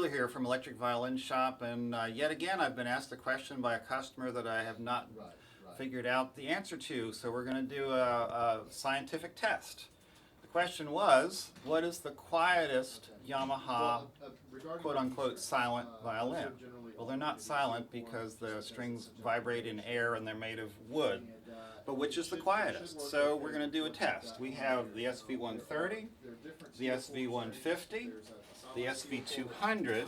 Taylor here from Electric Violin Shop, and yet again I've been asked a question by a customer that I have not figured out the answer to, so we're going to do a scientific test. The question was, what is the quietest Yamaha quote-unquote silent violin? Well, they're not silent because the strings vibrate in air and they're made of wood. But which is the quietest? So we're going to do a test. We have the SV-130, the SV-150, the SV-200,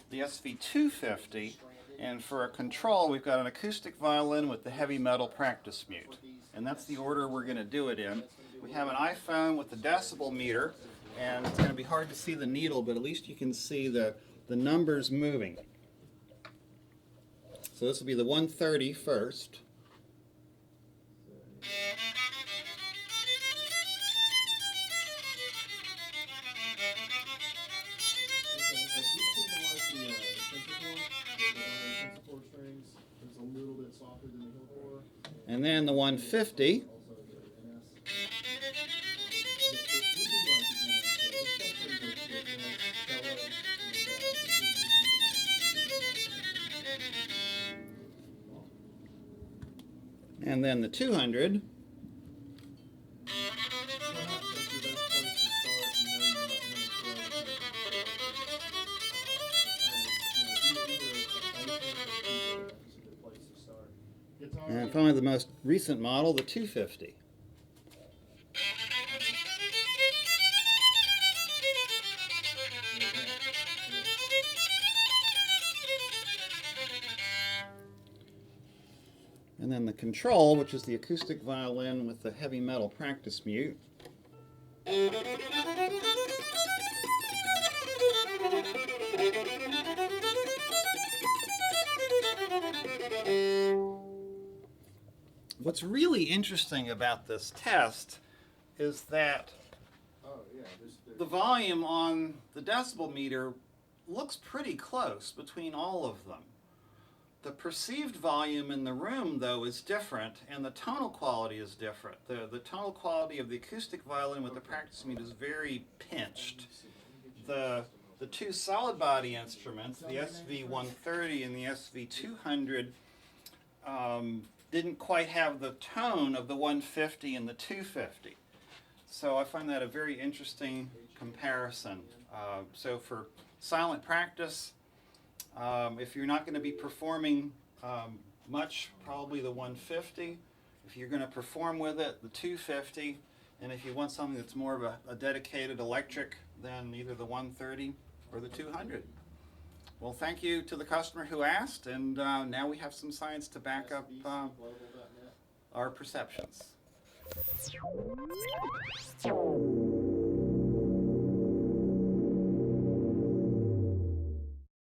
the SV-250, and for a control we've got an acoustic violin with the heavy metal practice mute. And that's the order we're going to do it in. We have an iPhone with the decibel meter, and it's going to be hard to see the needle, but at least you can see the numbers moving. So this will be the 130 first. And then the 150. And then the 200. And finally the most recent model, the 250. And then the control, which is the acoustic violin with the heavy metal practice mute. What's really interesting about this test is that the volume on the decibel meter looks pretty close between all of them. The perceived volume in the room, though, is different, and the tonal quality is different. The tonal quality of the acoustic violin with the practice mute is very pinched. The two solid body instruments, the SV-130 and the SV-200, didn't quite have the tone of the 150 and the 250. So I find that a very interesting comparison. So for silent practice, if you're not going to be performing much, probably the 150. If you're going to perform with it, the 250. And if you want something that's more of a dedicated electric, then either the 130 or the 200. Well, thank you to the customer who asked, and now we have some science to back up our perceptions.